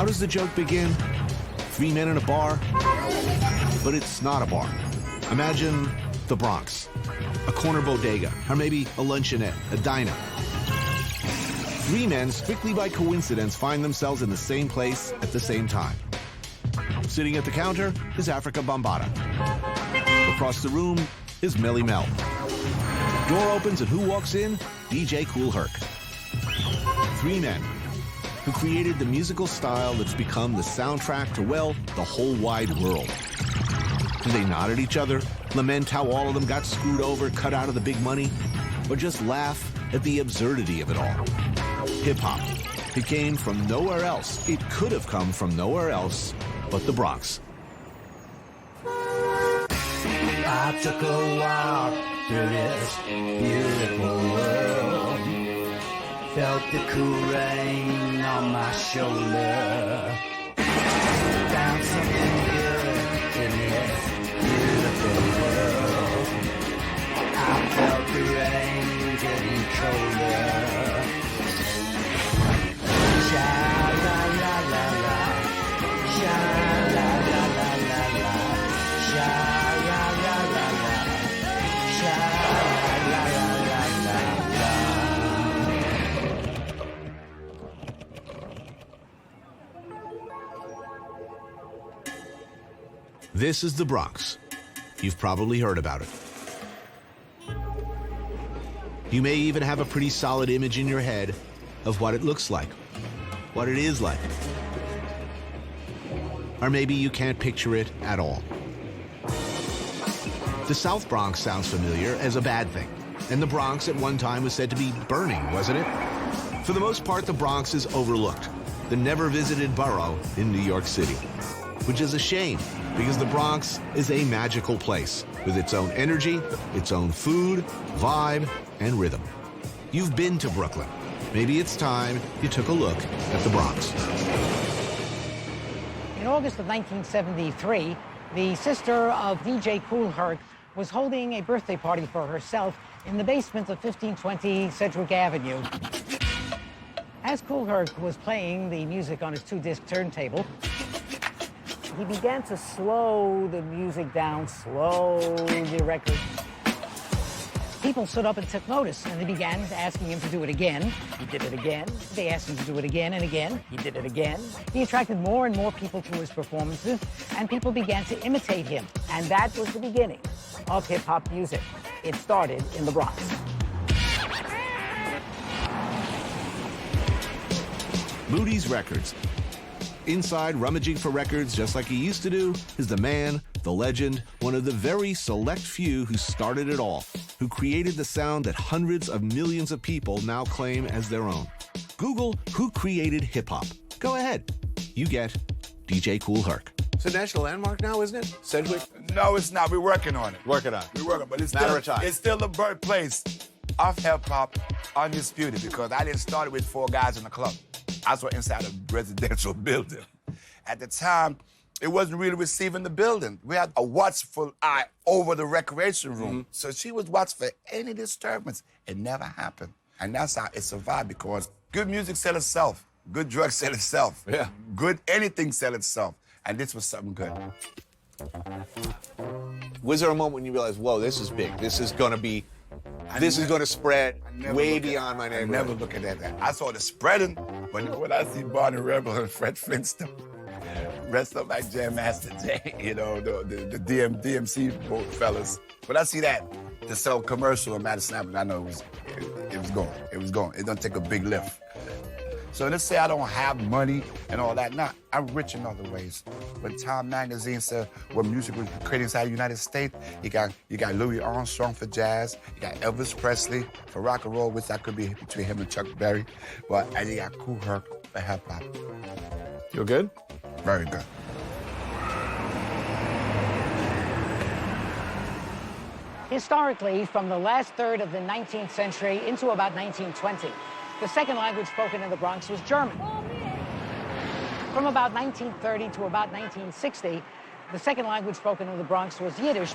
does the joke begin? Three men in a bar? But it's not a bar. Imagine the Bronx, a corner bodega, or maybe a luncheonette, a diner. Three men, strictly by coincidence, find themselves in the same place at the same time. Sitting at the counter is Africa Bambaataa. Across the room is Melly Mel. Door opens and who walks in? DJ Kool Herc. Three men who created the musical style that's become the soundtrack to, well, the whole wide world. Do they nod at each other, lament how all of them got screwed over, cut out of the big money, or just laugh at the absurdity of it all? Hip-hop. It came from nowhere else. It could have come from nowhere else but the Bronx. I took a walk through this beautiful world. Felt the cool rain on my shoulder. Found something good in this beautiful world. I felt the rain getting colder. Sha-la-la-la-la, sha-la-la-la-la-la, sha-la-la-la-la, sha-la-la-la-la-la. This is the Bronx. You've probably heard about it. You may even have a pretty solid image in your head of what it looks like, what it is like. Or maybe you can't picture it at all. The South Bronx sounds familiar as a bad thing, and the Bronx at one time was said to be burning, wasn't it? For the most part, the Bronx is overlooked, the never-visited borough in New York City, which is a shame because the Bronx is a magical place with its own energy, its own food, vibe, and rhythm. You've been to Brooklyn. Maybe it's time you took a look at the Bronx. In August of 1973, the sister of DJ Kool Herc was holding a birthday party for herself in the basement of 1520 Sedgwick Avenue. As Kool Herc was playing the music on his two-disc turntable, he began to slow the music down, slow the record. People stood up and took notice, and they began asking him to do it again. He did it again. They asked him to do it again and again. He did it again. He attracted more and more people to his performances, and people began to imitate him. And that was the beginning of hip-hop music. It started in the Bronx. Moody's Records. Inside, rummaging for records just like he used to do, is the man, the legend, one of the very select few who started it all, who created the sound that hundreds of millions of people now claim as their own. Google who created hip-hop. Go ahead. You get DJ Kool Herc. It's a national landmark now, isn't it? Sedgwick? No, it's not. We're working on it. Working on it. We're working, but it's Matter still, of time. it's still the birthplace of hip-hop, undisputed, because I didn't start it with four guys in a club. I was inside a residential building. At the time, it wasn't really receiving the building. We had a watchful eye over the recreation room. So she was watching for any disturbance. It never happened. And that's how it survived, because good music sells itself. Good drugs sell itself. Yeah. Good anything sell itself. And this was something good. Was there a moment when you realized, whoa, this is big. This is going to be, this is going to spread way beyond my neighborhood? I never look at that. I saw the spreading, but when I see Barney Rebel and Fred Flintstone, rest up like Jam Master Jay, you know, the DMC both fellas. When I see that, the sell commercial of Madison Avenue, I know it was going. It was going. It don't take a big lift. So let's say I don't have money and all that. Nah, I'm rich in other ways. When Time Magazine said what music was created inside the United States, you got Louis Armstrong for jazz, you got Elvis Presley for rock and roll, which I could be between him and Chuck Berry, and you got Kool Herc for hip hop. Feel good? Very good. Historically, from the last third of the 19th century into about 1920, the second language spoken in the Bronx was German. From about 1930 to about 1960, the second language spoken in the Bronx was Yiddish.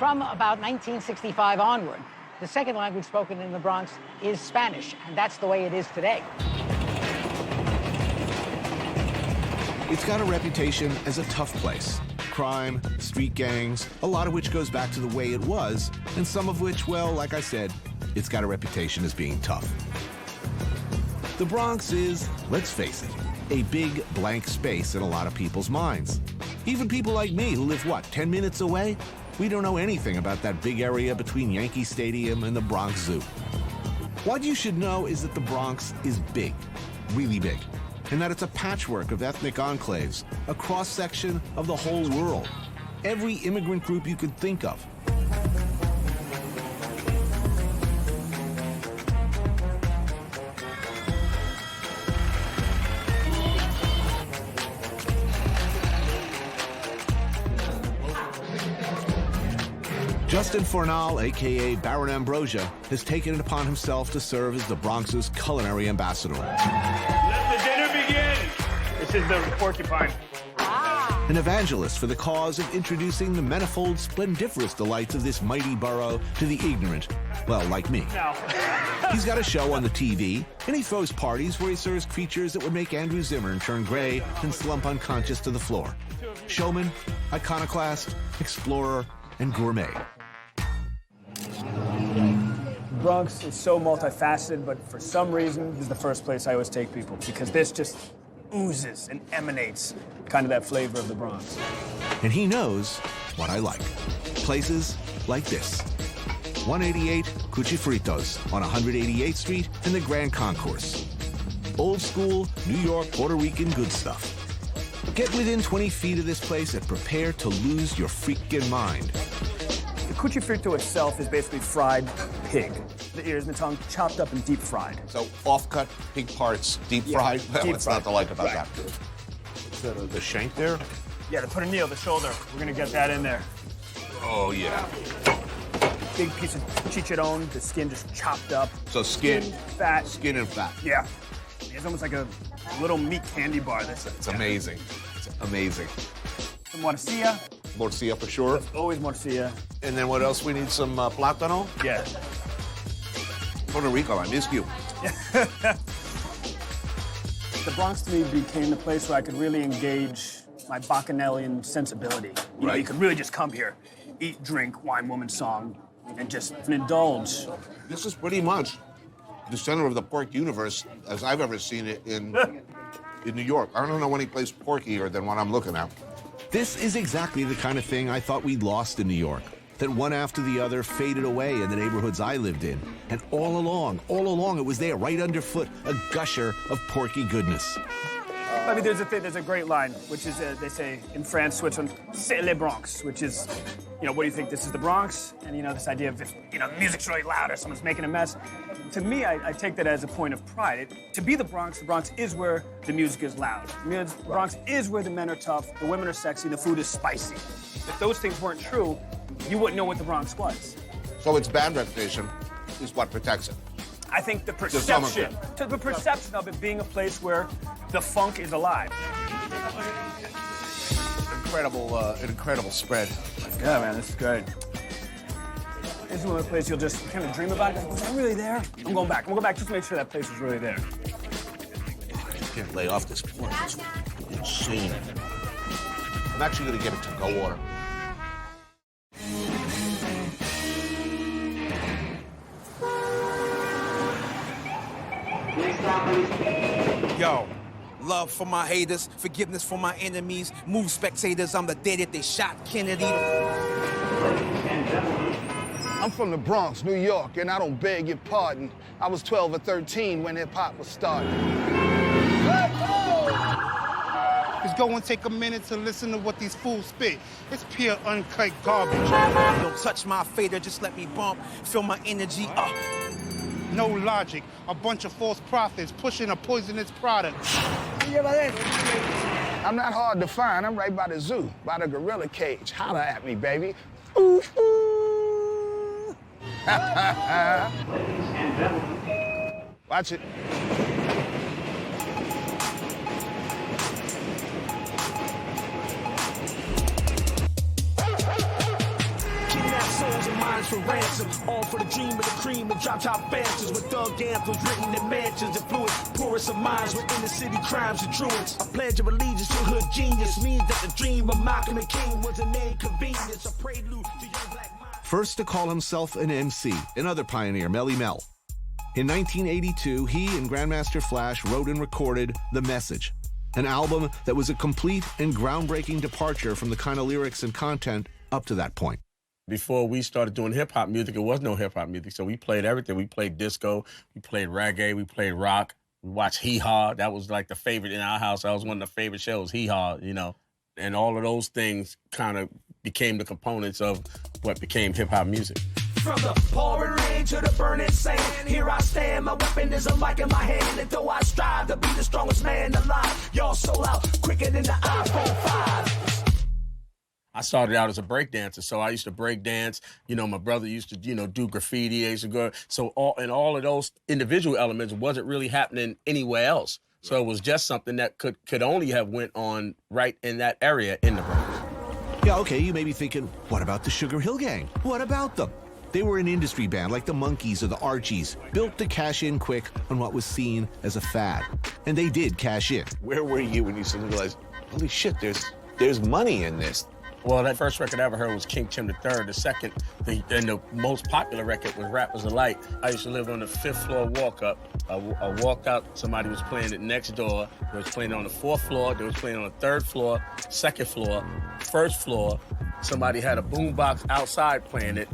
From about 1965 onward, the second language spoken in the Bronx is Spanish, and that's the way it is today. It's got a reputation as a tough place. Crime, street gangs, a lot of which goes back to the way it was, and some of which, well, like I said, it's got a reputation as being tough. The Bronx is, let's face it, a big blank space in a lot of people's minds. Even people like me who live, 10 minutes away? We don't know anything about that big area between Yankee Stadium and the Bronx Zoo. What you should know is that the Bronx is big, really big, and that it's a patchwork of ethnic enclaves, a cross-section of the whole world. Every immigrant group you could think of. Justin Fornal, a.k.a. Baron Ambrosia, has taken it upon himself to serve as the Bronx's culinary ambassador. Let the dinner begin! This is the porcupine. An evangelist for the cause of introducing the manifold, splendiferous delights of this mighty borough to the ignorant, well, like me. No. He's got a show on the TV, and he throws parties where he serves creatures that would make Andrew Zimmern turn gray and slump unconscious to the floor. Showman, iconoclast, explorer, and gourmet. Bronx is so multifaceted, but for some reason, this is the first place I always take people, because this just oozes and emanates kind of that flavor of the Bronx. And he knows what I like. Places like this. 188 Cuchifritos on 188th Street in the Grand Concourse. Old school, New York, Puerto Rican good stuff. Get within 20 feet of this place and prepare to lose your freaking mind. The cuchifrito itself is basically fried pig. The ears and the tongue chopped up and deep fried. So off-cut pig parts, deep fried? Well, deep what's fried. not to like about Right. that? The shank there? Yeah, to put a knee, the shoulder. We're gonna get that in there. Oh, yeah. Big piece of chicharron, the skin just chopped up. So skin, fat. skin and fat. Yeah. It's almost like a little meat candy bar. It's amazing. It's amazing. Some morcilla. Morcilla for sure. Always morcilla. And then what else? We need some plátano. Yeah. Puerto Rico, I miss you. The Bronx to me became the place where I could really engage my bacchanalian sensibility. You know, Right. you could really just come here, eat, drink, wine, woman, song, and just indulge. This is pretty much the center of the pork universe as I've ever seen it in New York. I don't know any place porkier than what I'm looking at. This is exactly the kind of thing I thought we'd lost in New York. That one after the other faded away in the neighborhoods I lived in. And all along, it was there, right underfoot, a gusher of porky goodness. I mean, there's a great line, which is, they say in France, Switzerland, c'est le Bronx, which is, you know, what do you think, this is the Bronx? And, you know, this idea of, if, you know, the music's really loud or someone's making a mess. To me, I take that as a point of pride. To be the Bronx is where the music is loud. The Bronx is where the men are tough, the women are sexy, the food is spicy. If those things weren't true, you wouldn't know what the Bronx was. So its bad reputation is what protects it. I think the some perception, the perception of it being a place where the funk is alive. An incredible spread. Yeah, man, this is great. This is one of the places you'll just kind of dream about. Like, was that really there? I'm going back. I'm going to go back just to make sure that place was really there. I can't lay off this pork. It's insane. I'm actually going to get a to-go order. Yo, love for my haters, forgiveness for my enemies, move spectators, I'm the day that they shot Kennedy. I'm from the Bronx, New York, and I don't beg your pardon. I was 12 or 13 when hip-hop was started. Just go and take a minute to listen to what these fools spit. It's pure uncut garbage. Don't touch my fader, just let me bump, feel my energy up. No logic. A bunch of false prophets pushing a poisonous product. I'm not hard to find. I'm right by the zoo, by the gorilla cage. Holla at me, baby. Ooh, ooh. Watch it. Kidnap souls of mine. rhymes for ransom. All for the dream of the cream of drop top answers with thug anthems written in mansions. Influence poorest of minds with inner city crimes and truants. A pledge of allegiance to hood genius means that the dream of Malcolm and King was an inconvenience. A prelude to young black minds. First to call himself an MC, another pioneer, Melly Mel. In 1982, he and Grandmaster Flash wrote and recorded The Message, an album that was a complete and groundbreaking departure from the kind of lyrics and content up to that point. Before we started doing hip-hop music, it was no hip-hop music, so we played everything. We played disco, we played reggae, we played rock, we watched Hee Haw. That was like the favorite in our house. That was one of the favorite shows, Hee Haw, you know. And all of those things kind of became the components of what became hip-hop music. From the pouring rain to the burning sand, here I stand, my weapon is a mic in my hand. And though I strive to be the strongest man alive, y'all sold out quicker than the iPhone 5. I started out as a breakdancer, so I used to break dance. You know, my brother used to, you know, do graffiti. I used to go. So all of those individual elements wasn't really happening anywhere else. So it was just something that could only have went on right in that area in the Bronx. Yeah, okay, you may be thinking, what about the Sugar Hill Gang? What about them? They were an industry band like the Monkees or the Archies, built to cash in quick on what was seen as a fad. And they did cash in. Where were you when you suddenly realized, holy shit, there's money in this? Well, that first record I ever heard was King Tim III. The second, and the most popular record was Rappers Alike. I used to live on the 5th floor walk-up. I walked out, somebody was playing it next door. They was playing it on the 4th floor. They was playing on the 3rd floor, 2nd floor, 1st floor. Somebody had a boombox outside playing it.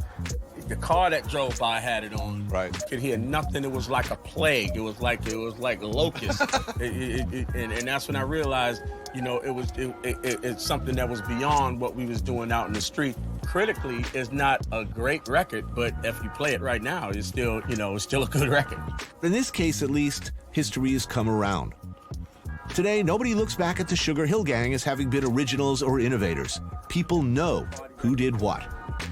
The car that drove by had it on. Right. You could hear nothing. It was like a plague. It was like locusts. and that's when I realized, you know, it's something that was beyond what we was doing out in the street. Critically, it's not a great record, but if you play it right now, it's still, you know, it's still a good record. In this case, at least, history has come around. Today, nobody looks back at the Sugar Hill Gang as having been originals or innovators. People know who did what.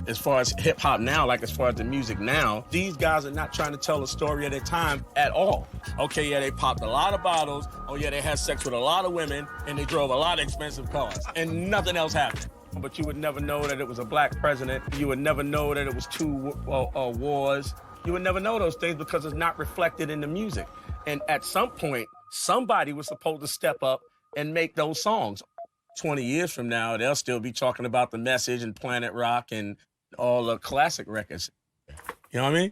As far as hip-hop now, like as far as the music now, these guys are not trying to tell a story of their time at all. Okay, yeah, they popped a lot of bottles. Oh, yeah, they had sex with a lot of women, and they drove a lot of expensive cars, and nothing else happened. But you would never know that it was a black president. You would never know that it was 2 wars. You would never know those things because it's not reflected in the music. And at some point, somebody was supposed to step up and make those songs. 20 years from now, they'll still be talking about The Message and Planet Rock and all the classic records. You know what I mean?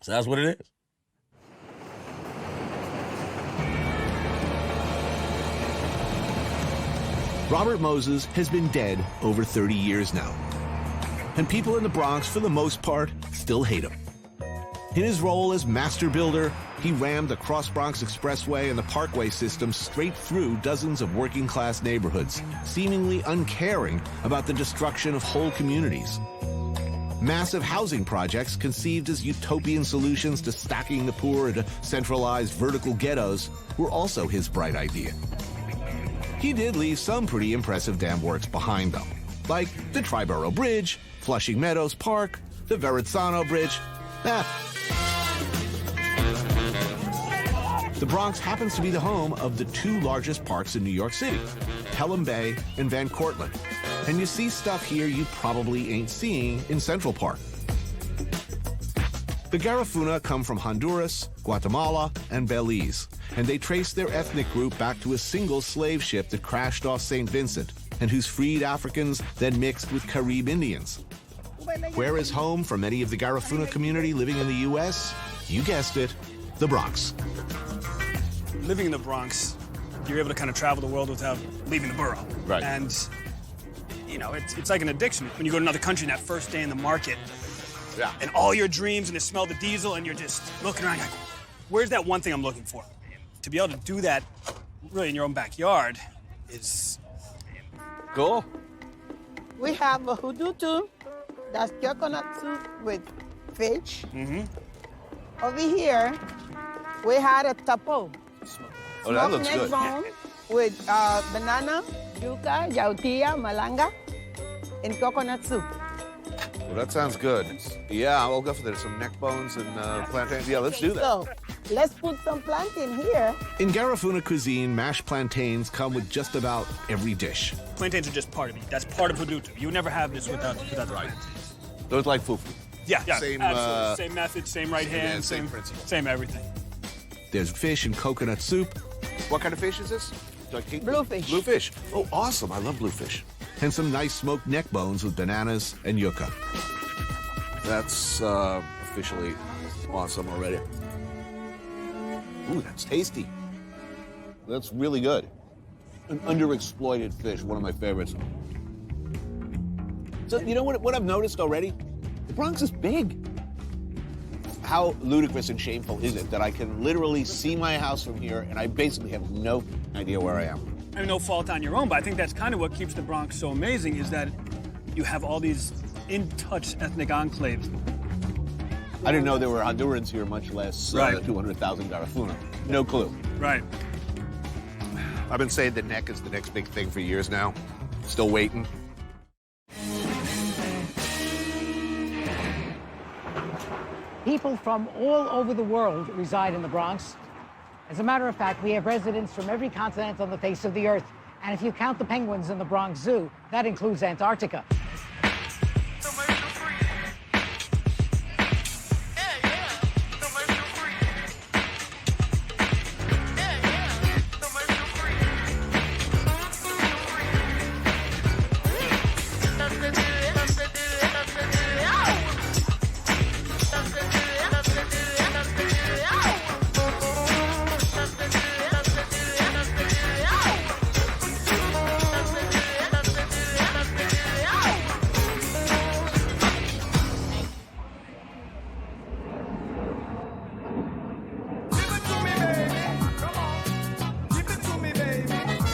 So that's what it is. Robert Moses has been dead over 30 years now. And people in the Bronx, for the most part, still hate him. In his role as master builder, he rammed the Cross Bronx Expressway and the Parkway system straight through dozens of working-class neighborhoods, seemingly uncaring about the destruction of whole communities. Massive housing projects conceived as utopian solutions to stacking the poor into centralized vertical ghettos were also his bright idea. He did leave some pretty impressive dam works behind, though, like the Triborough Bridge, Flushing Meadows Park, the Verrazzano Bridge. The Bronx happens to be the home of the 2 largest parks in New York City, Pelham Bay and Van Cortlandt. And you see stuff here you probably ain't seeing in Central Park. The Garifuna come from Honduras, Guatemala, and Belize, and they trace their ethnic group back to a single slave ship that crashed off St. Vincent and whose freed Africans then mixed with Carib Indians. Where is home for many of the Garifuna community living in the U.S.? You guessed it, the Bronx. Living in the Bronx, you're able to kind of travel the world without leaving the borough. Right. And, you know, it's like an addiction. When you go to another country, that first day in the market, Yeah. and all your dreams, and you smell the diesel, and you're just looking around like, where's that one thing I'm looking for? To be able to do that really in your own backyard is... Cool. We have a hudutu, that's coconut soup with fish. Mm-hmm. Over here, we had a tapo. Oh, that looks neck good. bone with banana, yuca, yautía, malanga, and coconut soup. Well, that sounds good. Yeah, we'll go for that. Some neck bones and plantains. Yeah, let's do that. So, let's put some plantain here. In Garifuna cuisine, mashed plantains come with just about every dish. Plantains are just part of it. That's part of hudutu. You would never have this without the plantains. So it's like fufu. Yeah, Same, absolutely. Same method, same right hand, same principle. Same everything. There's fish and coconut soup. What kind of fish is this? Bluefish. Bluefish. Oh, awesome. I love bluefish. And some nice smoked neck bones with bananas and yucca. That's officially awesome already. Ooh, that's tasty. That's really good. An underexploited fish, one of my favorites. So, you know what I've noticed already? The Bronx is big. How ludicrous and shameful is it that I can literally see my house from here and I basically have no idea where I am? I mean, no fault on your own, but I think that's kind of what keeps the Bronx so amazing is that you have all these in-touch ethnic enclaves. I didn't know there were Hondurans here, much less 200,000 Garifuna. No clue. Right. I've been saying the neck is the next big thing for years now. Still waiting. People from all over the world reside in the Bronx. As a matter of fact, we have residents from every continent on the face of the earth. And if you count the penguins in the Bronx Zoo, that includes Antarctica.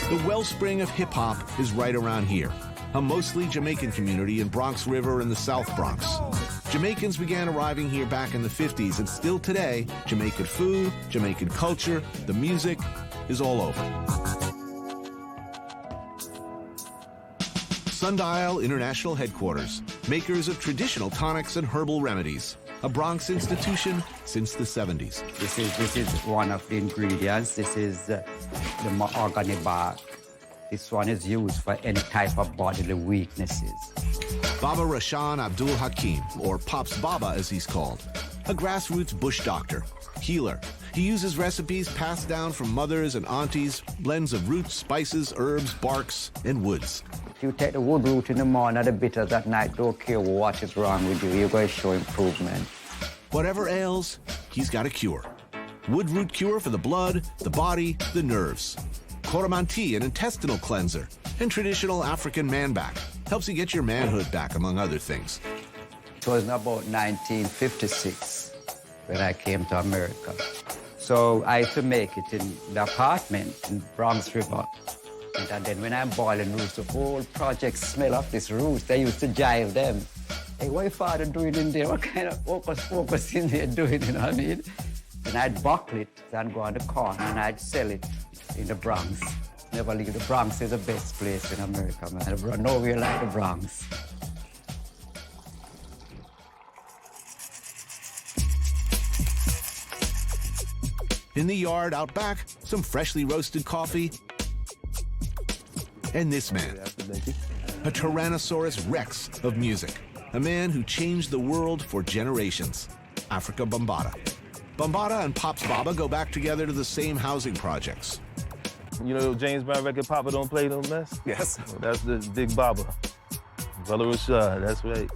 The wellspring of hip-hop is right around here, a mostly Jamaican community in Bronx River in the South Bronx. Jamaicans began arriving here back in the 50s, and still today, Jamaican food, Jamaican culture, the music is all over. Sundial International Headquarters, makers of traditional tonics and herbal remedies. A Bronx institution since the 70s. This is one of the ingredients. This is the mahogany bark. This one is used for any type of bodily weaknesses. Baba Rashan Abdul Hakim, or Pops Baba as he's called, a grassroots bush doctor, healer. He uses recipes passed down from mothers and aunties, blends of roots, spices, herbs, barks, and woods. If you take the wood root in the morning, the bitters at night, don't care what is wrong with you, you're going to show improvement. Whatever ails, he's got a cure. Wood root cure for the blood, the body, the nerves. Coromantee, an intestinal cleanser, and traditional African man back. Helps you get your manhood back, among other things. It was about 1956 when I came to America. So I used to make it in the apartment in Bronx River. And then when I'm boiling roots, the whole project smell of this roots. They used to jive them. Hey, what your father doing in there? What kind of focus in there doing, you know what I mean? And I'd buckle it and go on the corner and I'd sell it in the Bronx. Never leave. The Bronx is the best place in America, man. Nowhere like the Bronx. In the yard out back, some freshly roasted coffee. And this man, a Tyrannosaurus Rex of music, a man who changed the world for generations, Africa Bambaataa. Bambaataa and Pops Baba go back together to the same housing projects. You know James Brown record, Papa Don't Play No Mess? Yes. Well, that's the Big Baba. Brother Rashad, that's right.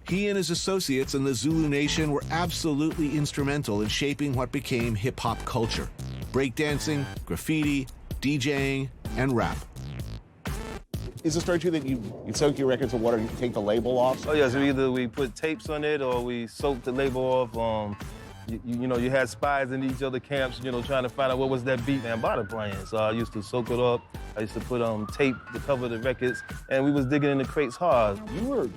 He and his associates in the Zulu Nation were absolutely instrumental in shaping what became hip-hop culture. Breakdancing, graffiti, DJing, and rap. Is the story true that you soak your records in water and you take the label off? Oh, yeah, so either we put tapes on it or we soak the label off. You know, you had spies in each other camps, you know, trying to find out what was that beat Bambaataa playing. So I used to soak it up. I used to put tape to cover the records, and we was digging in the crates hard. You were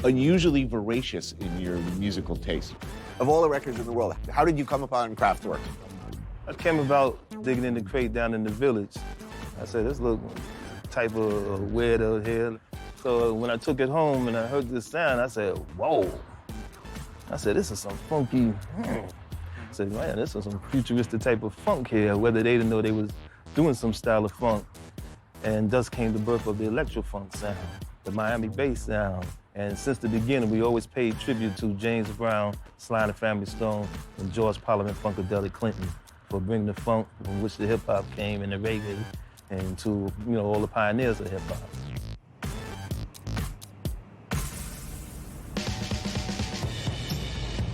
unusually voracious in your musical taste. Of all the records in the world, how did you come upon Kraftwerk? I came about digging in the crate down in the village. I said, this look type of weirdo here. So when I took it home and I heard this sound, I said, whoa. I said, this is some funky, I said, man, this is some futuristic type of funk here, whether they didn't know they was doing some style of funk. And thus came the birth of the electro-funk sound, the Miami bass sound. And since the beginning, we always paid tribute to James Brown, Sly and the Family Stone, and George Parliament Funkadelic Clinton for bringing the funk from which the hip-hop came and the reggae, and to, all the pioneers of hip-hop.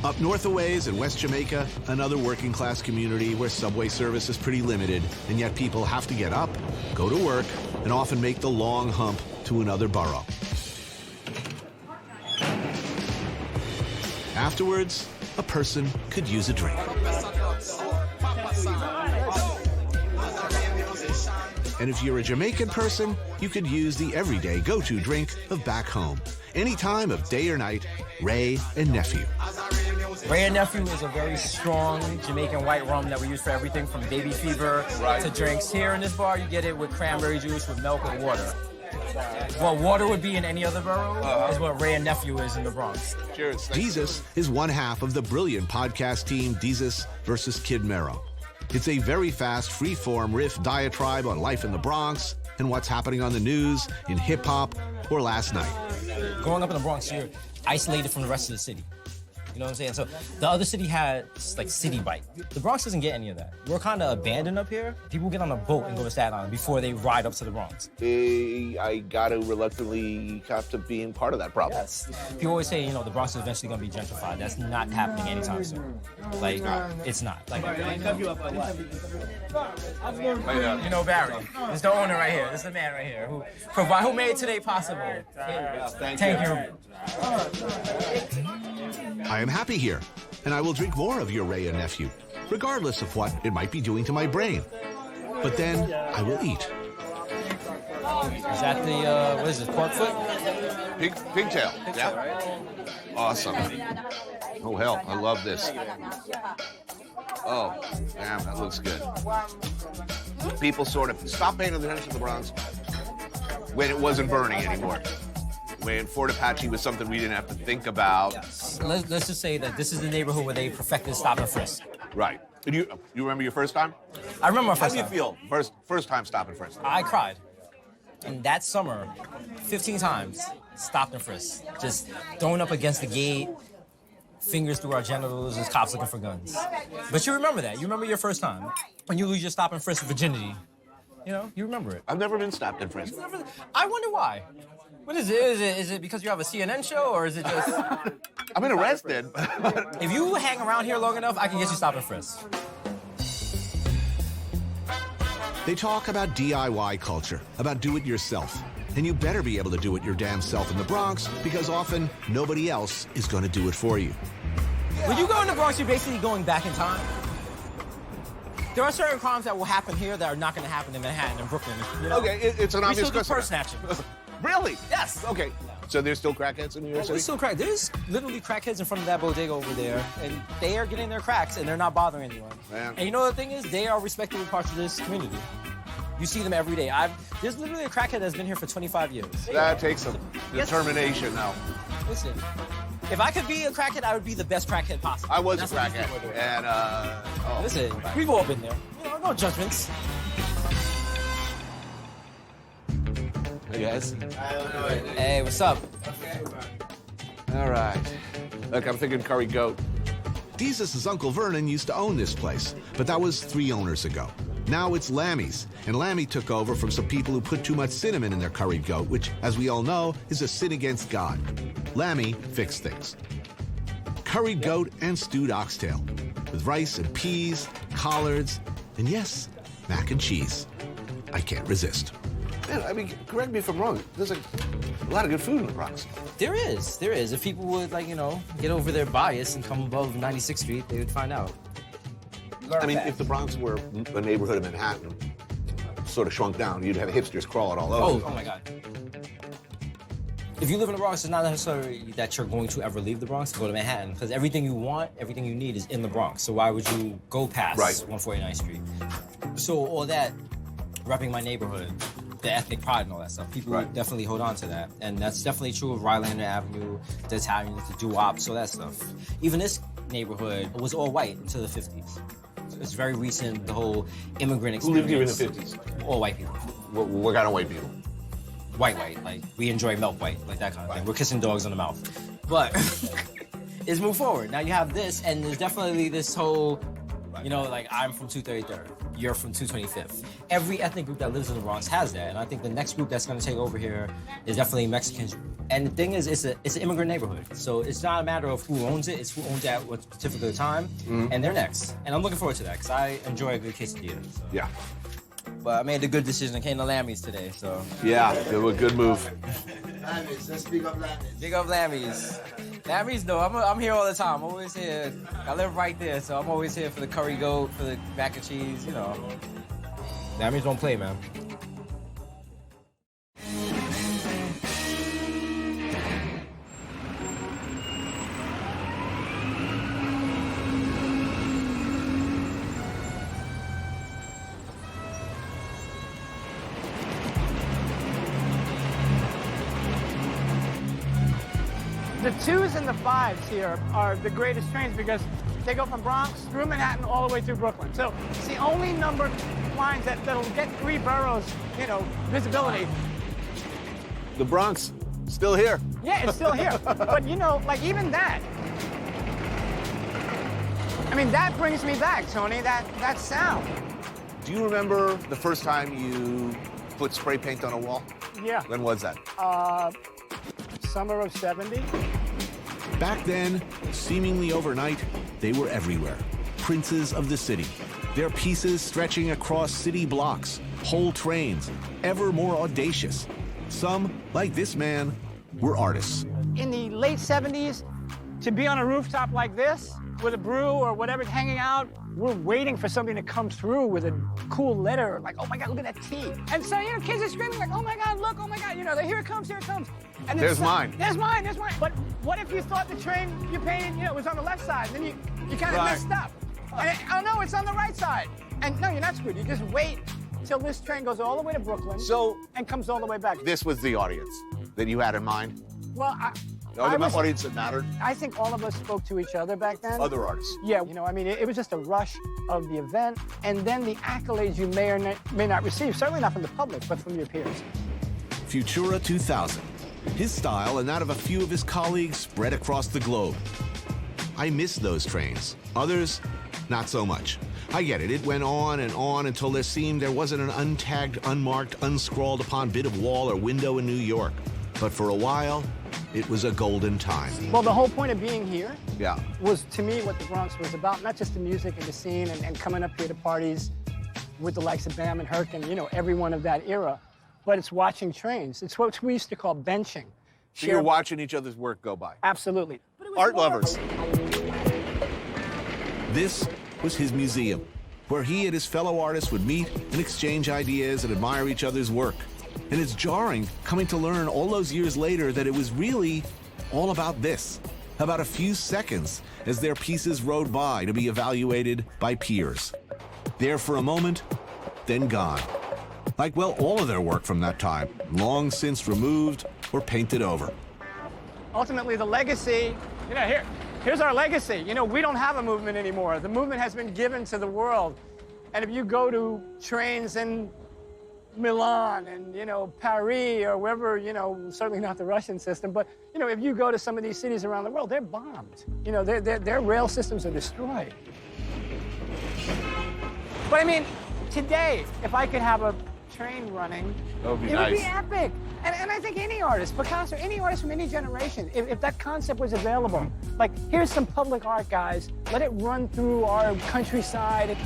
Up north a ways in West Jamaica, another working class community where subway service is pretty limited, and yet people have to get up, go to work, and often make the long hump to another borough. Afterwards, a person could use a drink. And if you're a Jamaican person, you could use the everyday go-to drink of back home. Any time of day or night, Ray and Nephew. Ray and Nephew is a very strong Jamaican white rum that we use for everything from baby fever to drinks. Here in this bar, you get it with cranberry juice, with milk, and water. What water would be in any other borough is what Ray and Nephew is in the Bronx. Cheers. Jesus is one half of the brilliant podcast team Jesus versus Kid Mero. It's a very fast, free-form riff diatribe on life in the Bronx and what's happening on the news, in hip-hop, or last night. Growing up in the Bronx, you're isolated from the rest of the city. You know what I'm saying? So the other city had like city bite. The Bronx doesn't get any of that. We're kind of abandoned up here. People get on a boat and go to Staten Island before they ride up to the Bronx. I gotta reluctantly have to being part of that problem. Yes. People always say, the Bronx is eventually gonna be gentrified. That's not happening anytime soon. Like, it's not. Like, you know Barry. This is the owner right here. This is the man right here who made today possible. Thank you. I am happy here, and I will drink more of your Ray and Nephew, regardless of what it might be doing to my brain. But then I will eat. Is that the, what is it, pork foot? Pigtail, yeah. Awesome. Oh, hell, I love this. Oh, damn, that looks good. People sort of stopped paying attention to the Bronx when it wasn't burning anymore. When Fort Apache was something we didn't have to think about. Yes. Let's just say that this is the neighborhood where they perfected stop and frisk. Right. And you remember your first time? I remember my first time. How do you feel? First time stop and frisk. I cried. And that summer, 15 times, stopped and frisked. Just throwing up against the gate, fingers through our genitals, as cops looking for guns. But you remember that. You remember your first time. When you lose your stop and frisk virginity. You remember it. I've never been stopped and frisked. I wonder why. What is it? Is it because you have a CNN show, or is it just... I've been arrested. If you hang around here long enough, I can get you stop and frisk. They talk about DIY culture, about do-it-yourself. And you better be able to do it your damn self in the Bronx, because often nobody else is going to do it for you. When you go in the Bronx, you're basically going back in time. There are certain crimes that will happen here that are not going to happen in Manhattan and Brooklyn. Okay, it's an obvious question. Purse snatching. Really? Yes. Okay. So there's still crackheads in New York City? There's still crack. There's literally crackheads in front of that bodega over there, and they are getting their cracks, and they're not bothering anyone. Man. And you know the thing is, they are respectable parts of this community. You see them every day. There's literally a crackhead that's been here for 25 years. That takes some determination now. Listen, if I could be a crackhead, I would be the best crackhead possible. I was a crackhead, and Listen, we've all been there. No judgments. Hey guys. Hey, what's up? All right. Look, I'm thinking curry goat. Jesus' Uncle Vernon used to own this place, but that was 3 owners ago. Now it's Lammy's, and Lammy took over from some people who put too much cinnamon in their curried goat, which, as we all know, is a sin against God. Lammy fixed things. Curried goat and stewed oxtail, with rice and peas, collards, and yes, mac and cheese. I can't resist. Man, I mean, correct me if I'm wrong. There's a lot of good food in the Bronx. There is. If people would, get over their bias and come above 96th Street, they would find out. I mean, if the Bronx were a neighborhood of Manhattan, sort of shrunk down, you'd have hipsters crawling all over. Oh my God. If you live in the Bronx, it's not necessarily that you're going to ever leave the Bronx to go to Manhattan, because everything you want, everything you need is in the Bronx. So why would you go past 149th Street? So all that, repping my neighborhood, the ethnic pride and all that stuff, people definitely hold on to that. And that's definitely true of Rylander Avenue, the Italians, the doo-wops, all that stuff. Even this neighborhood was all white until the 50s. It's very recent, the whole immigrant experience. Who lived here in the 50s? All white people. What kind of white people? White, like we enjoy milk white, like that kind of thing. We're kissing dogs on the mouth. But it's move forward. Now you have this, and there's definitely this whole, you know, like I'm from 233rd, you're from 225th. Every ethnic group that lives in the Bronx has that, and I think the next group that's going to take over here is definitely Mexicans. And the thing is, it's an immigrant neighborhood, so it's not a matter of who owns it, it's who owns it at what particular time, and they're next. And I'm looking forward to that, because I enjoy a good quesadilla. So. Yeah. But I made a good decision. I came to Lammy's today, so. Yeah, it was a good move. Lammy's, let's big up Lammy's. Big up Lammy's. Lammy's, no, I'm here all the time. I'm always here. I live right there, so I'm always here for the curry goat, for the mac and cheese, you know. Lammy's don't play, man. The 2s and the 5s here are the greatest trains because they go from Bronx through Manhattan all the way through Brooklyn. So it's the only numbered lines that'll get 3 boroughs, you know, visibility. The Bronx, still here. Yeah, it's still here. But you know, like even that, I mean, that brings me back, Tony, that sound. Do you remember the first time you put spray paint on a wall? Yeah. When was that? Summer of 70. Back then, seemingly overnight, they were everywhere. Princes of the city. Their pieces stretching across city blocks, whole trains, ever more audacious. Some, like this man, were artists. In the late 70s, to be on a rooftop like this with a brew or whatever hanging out, we're waiting for something to come through with a cool letter, like, oh my God, look at that T. And so, you know, kids are screaming like, oh my God, look, oh my God, you know, here it comes, here it comes. And There's mine. There's mine, there's mine. But what if you thought the train you painted, you know, was on the left side, and then you kind of messed up. And oh no, it's on the right side. And no, you're not screwed. You just wait till this train goes all the way to Brooklyn and comes all the way back. This was the audience that you had in mind? Well, The audience that mattered? I think all of us spoke to each other back then. Other artists. Yeah, you know, I mean, it was just a rush of the event, and then the accolades you may or may not receive, certainly not from the public, but from your peers. Futura 2000. His style and that of a few of his colleagues spread across the globe. I miss those trains. Others, not so much. I get it. It went on until there seemed there wasn't an untagged, unmarked, unscrawled upon bit of wall or window in New York. But for a while, it was a golden time. Well, the whole point of being here yeah. was, to me, what the Bronx was about. Not just the music and the scene and coming up here to parties with the likes of Bam and Herc and, you know, everyone of that era, but it's watching trains. It's what we used to call benching. So you're watching each other's work go by? Absolutely. Art lovers. This was his museum, where he and his fellow artists would meet and exchange ideas and admire each other's work. And it's jarring coming to learn all those years later that it was really all about this, about a few seconds as their pieces rode by to be evaluated by peers. There for a moment, then gone. Like, well, all of their work from that time, long since removed or painted over. Ultimately, the legacy, you know, here's our legacy. You know, we don't have a movement anymore. The movement has been given to the world. And if you go to trains in Milan and, you know, Paris or wherever, you know, certainly not the Russian system, but, you know, if you go to some of these cities around the world, they're bombed. You know, their rail systems are destroyed. But I mean, today, if I could have a train running, that would be it nice. would be epic. And I think any artist, Picasso, any artist from any generation, if that concept was available, like, here's some public art, guys, let it run through our countryside.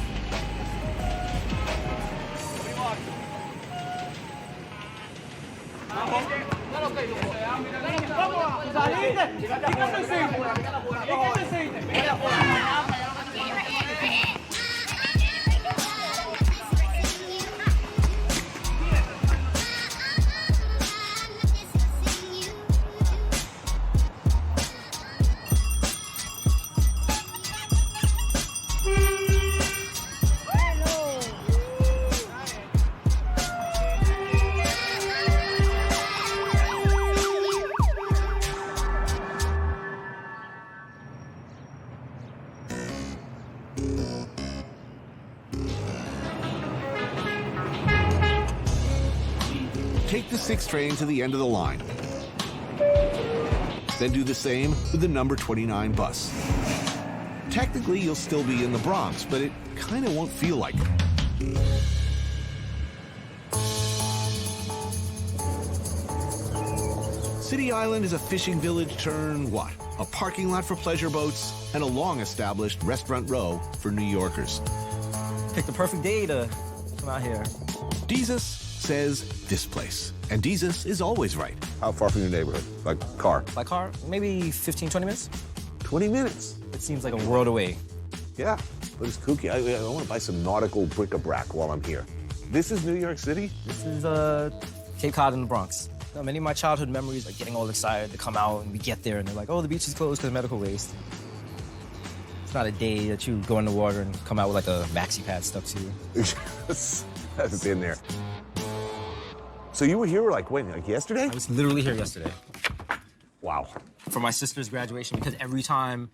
6 train to the end of the line. Then do the same with the number 29 bus. Technically, you'll still be in the Bronx, but it kind of won't feel like it. City Island is a fishing village turned what? A parking lot for pleasure boats and a long-established restaurant row for New Yorkers. Pick the perfect day to come out here. Jesus says this place, and Jesus is always right. How far from your neighborhood? Like car? By car, maybe 15, 20 minutes. 20 minutes? It seems like a world away. Yeah, but it's kooky. I want to buy some nautical bric-a-brac while I'm here. This is New York City? This is Cape Cod in the Bronx. Many of my childhood memories are getting all excited to come out, and we get there and they're like, oh, the beach is closed because of medical waste. It's not a day that you go in the water and come out with like a maxi pad stuck to you. I've been there. So you were here like when, like yesterday? I was literally here yesterday. Wow. For my sister's graduation, because every time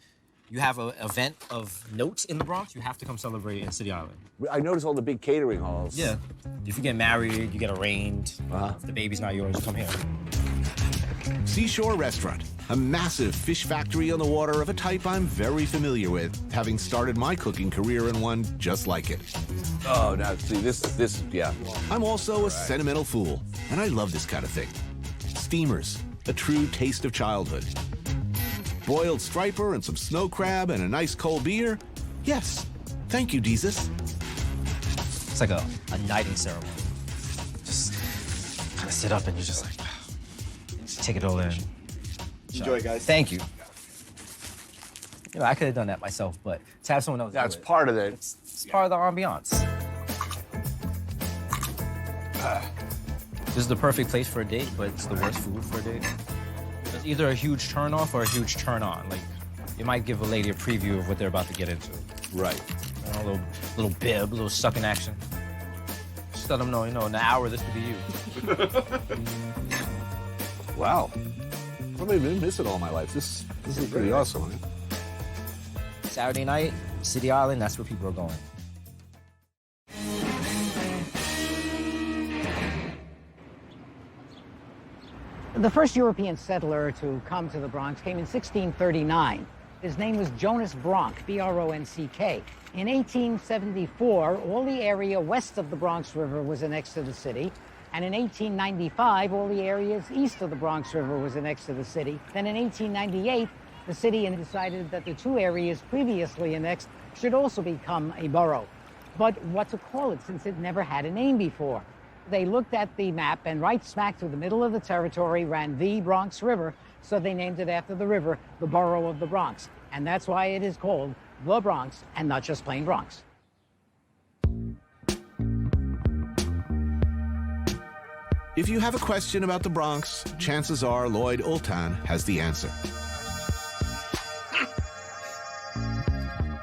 you have an event of note in the Bronx, you have to come celebrate in City Island. I noticed all the big catering halls. Yeah. If you get married, you get arraigned. If the baby's not yours, you come here. Seashore Restaurant, a massive fish factory on the water of a type I'm very familiar with, having started my cooking career in one just like it. Oh, now see, this, yeah. I'm also a sentimental fool, and I love this kind of thing. Steamers, a true taste of childhood. Boiled striper and some snow crab and a nice cold beer? Yes. Thank you, Jesus. It's like a knighting ceremony. Just kind of sit up and you're just like, just take it all in. Enjoy, guys. Thank you. You know, I could have done that myself, but to have someone else That's do it, part of it. It's part of the ambiance. This is the perfect place for a date, but it's the worst food for a date. It's either a huge turn off or a huge turn on. Like, it might give a lady a preview of what they're about to get into. Right. You know, a little bib, a little sucking action. Just let them know, you know, in an hour, this could be you. Wow. I've been missing all my life. This is pretty awesome, man. Saturday night, City Island, that's where people are going. The first European settler to come to the Bronx came in 1639. His name was Jonas Bronck, B-R-O-N-C-K. In 1874, all the area west of the Bronx River was annexed to the city. And in 1895, all the areas east of the Bronx River was annexed to the city. Then in 1898, the city decided that the 2 areas previously annexed should also become a borough. But what to call it, since it never had a name before? They looked at the map, and right smack through the middle of the territory ran the Bronx River, so they named it after the river, the borough of the Bronx. And that's why it is called the Bronx, and not just plain Bronx. If you have a question about the Bronx, chances are Lloyd Oltan has the answer.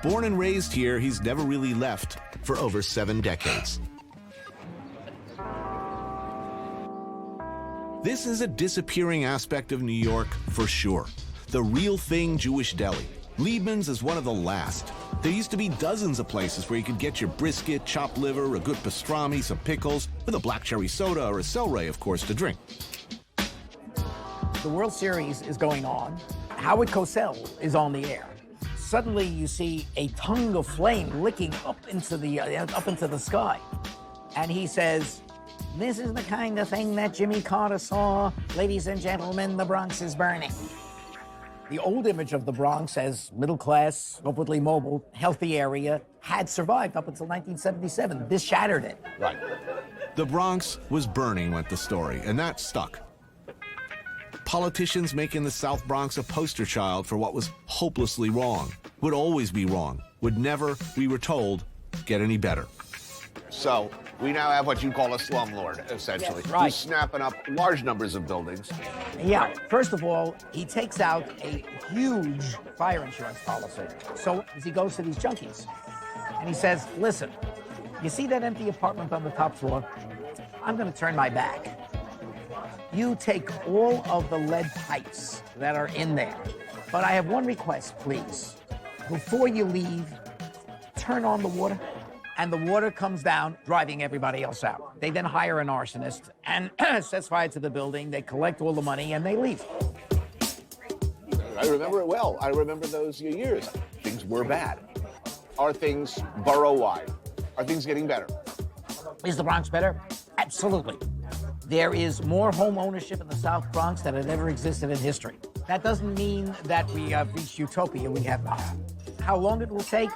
Born and raised here, he's never really left for over 7 decades. This is a disappearing aspect of New York for sure. The real thing Jewish deli. Liebman's is one of the last. There used to be dozens of places where you could get your brisket, chopped liver, a good pastrami, some pickles, with a black cherry soda or a celery, of course, to drink. The World Series is going on. Howard Cosell is on the air. Suddenly you see a tongue of flame licking up into the sky. And he says, "This is the kind of thing that Jimmy Carter saw. Ladies and gentlemen, the Bronx is burning." The old image of the Bronx as middle class, upwardly mobile, healthy area had survived up until 1977. This shattered it. Right. The Bronx was burning, went the story, and that stuck. Politicians making the South Bronx a poster child for what was hopelessly wrong, would always be wrong, would never, we were told, get any better. So we now have what you call a slumlord, essentially. Yes, right. Who's snapping up large numbers of buildings. Yeah, first of all, he takes out a huge fire insurance policy. So as he goes to these junkies, and he says, "Listen, you see that empty apartment on the top floor? I'm gonna turn my back. You take all of the lead pipes that are in there. But I have one request, please. Before you leave, turn on the water and the water comes down, driving everybody else out. They then hire an arsonist and sets fire to the building. They collect all the money and they leave. I remember it well. I remember those years. Things were bad. Are things borough-wide? Are things getting better? Is the Bronx better? Absolutely. There is more home ownership in the South Bronx than had ever existed in history. That doesn't mean that we have reached utopia. We have not. How long it will take?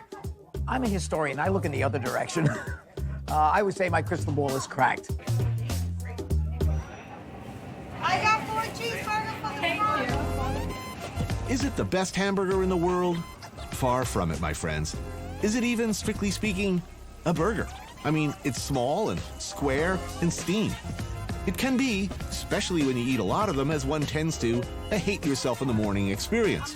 I'm a historian. I look in the other direction. I would say my crystal ball is cracked. I got 4 cheeseburgers for the Bronx. Is it the best hamburger in the world? Far from it, my friends. Is it even, strictly speaking, a burger? I mean, it's small and square and steamed. It can be, especially when you eat a lot of them, as one tends to, a hate-yourself-in-the-morning experience.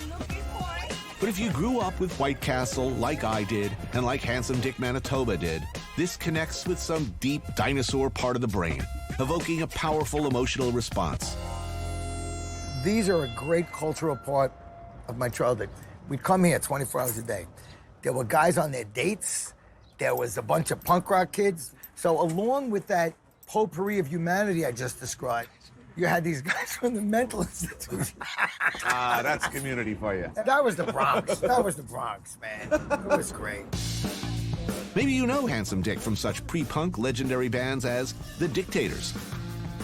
But if you grew up with White Castle, like I did, and like Handsome Dick Manitoba did, this connects with some deep dinosaur part of the brain, evoking a powerful emotional response. These are a great cultural part of my childhood. We'd come here 24 hours a day. There were guys on their dates. There was a bunch of punk rock kids. So along with that potpourri of humanity I just described, you had these guys from the mental institution. That's community for you. That was the Bronx. That was the Bronx, man. It was great. Maybe you know Handsome Dick from such pre-punk legendary bands as The Dictators.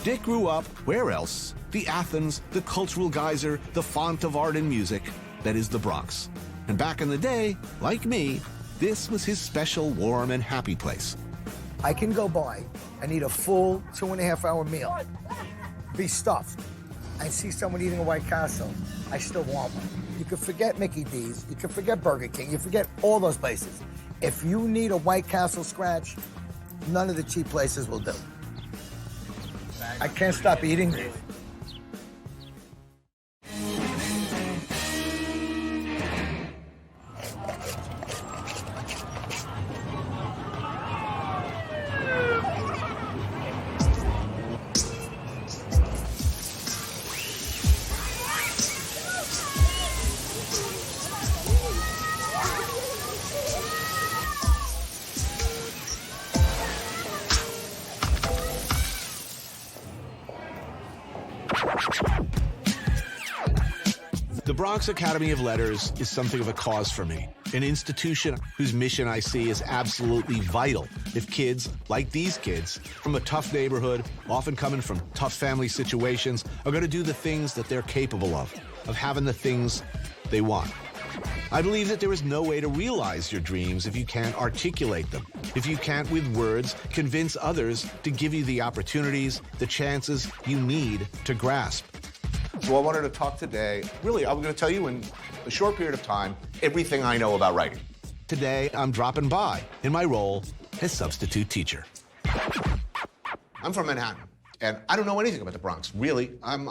Dick grew up, where else? The Athens, the cultural geyser, the font of art and music, that is the Bronx. And back in the day, like me, this was his special, warm, and happy place. I can go by and eat a full 2.5-hour meal, be stuffed, and see someone eating a White Castle. I still want one. You can forget Mickey D's, you can forget Burger King, you forget all those places. If you need a White Castle scratch, none of the cheap places will do. I can't stop eating these. The Bronx Academy of Letters is something of a cause for me, an institution whose mission I see is absolutely vital if kids, like these kids, from a tough neighborhood, often coming from tough family situations, are going to do the things that they're capable of having the things they want. I believe that there is no way to realize your dreams if you can't articulate them, if you can't, with words, convince others to give you the opportunities, the chances you need to grasp. So I wanted to talk today. Really, I'm going to tell you in a short period of time everything I know about writing. Today, I'm dropping by in my role as substitute teacher. I'm from Manhattan, and I don't know anything about the Bronx. Really, I'm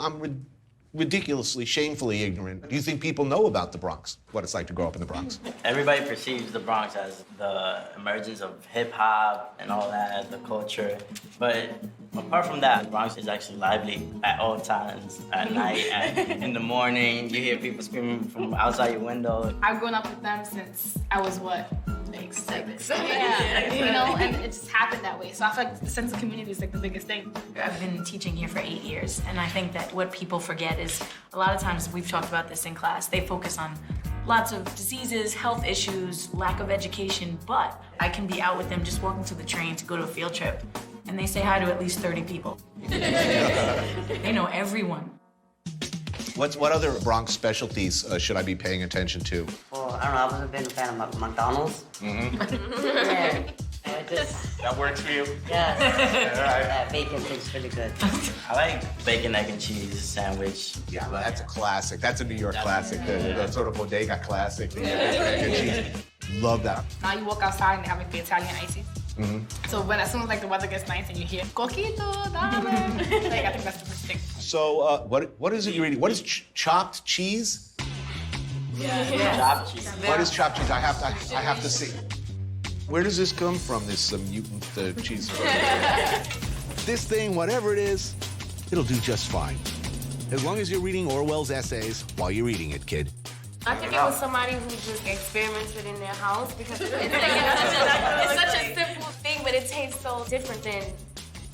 ridiculously, shamefully ignorant. Do you think people know about the Bronx, what it's like to grow up in the Bronx? Everybody perceives the Bronx as the emergence of hip-hop and all that, the culture. But apart from that, the Bronx is actually lively at all times, at night, in the morning. You hear people screaming from outside your window. I've grown up with them since I was, what, like 6? Yeah, you know, and it just happened that way. So I feel like the sense of community is like the biggest thing. I've been teaching here for 8 years, and I think that what people forget is a lot of times, we've talked about this in class, they focus on lots of diseases, health issues, lack of education, but I can be out with them just walking to the train to go to a field trip, and they say hi to at least 30 people. They know everyone. What other Bronx specialties should I be paying attention to? Well, I don't know, I've always been a fan of McDonald's. Mm-hmm. Yeah. That works for you? Yeah. All right. That bacon tastes really good. I like bacon, egg, and cheese sandwich. Yeah, that's a classic. That's a New York classic. The sort of bodega classic. The bacon, egg, and cheese. Love that. Now you walk outside and they have like the Italian ices. Mm-hmm. So when as soon as like the weather gets nice and you hear coquito, dame, like I think that's the first thing. So what is it you're eating? What is chopped cheese? Yeah. Chopped cheese. What is chopped cheese? I have to see. Where does this come from, this mutant cheese? This thing, whatever it is, it'll do just fine. As long as you're reading Orwell's essays while you're eating it, kid. I think it was somebody who just experimented in their house because it's such a simple thing, but it tastes so different than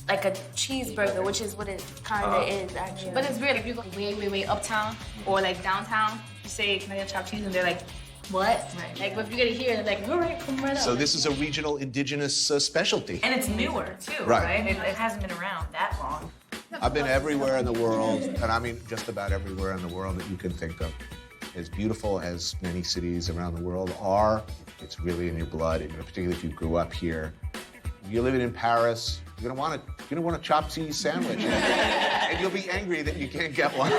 like a cheeseburger, which is what it kind of is actually. But it's weird if you go way uptown or like downtown, you say, can I get chopped cheese? And they're like, what? Right. Like, if you get it here, they're like, all right, come right up. So this is a regional indigenous specialty. And it's newer, too, Right. right? It hasn't been around that long. I've been everywhere in the world, and I mean just about everywhere in the world that you can think of. As beautiful as many cities around the world are, it's really in your blood, and particularly if you grew up here. You're living in Paris, you're gonna want a chopped cheese sandwich, and you'll be angry that you can't get one.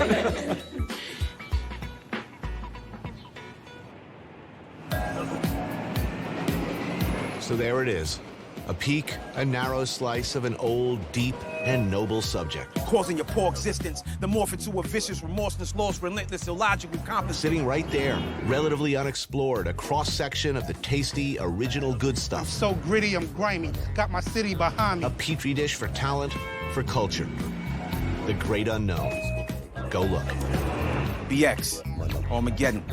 So there it is. A peek, a narrow slice of an old, deep, and noble subject. Causing your poor existence, the morph into a vicious, remorseless, lost, relentless, illogical competence. Sitting right there, relatively unexplored, a cross-section of the tasty, original good stuff. So gritty, I'm grimy. Got my city behind me. A petri dish for talent, for culture. The great unknown. Go look. BX, Armageddon.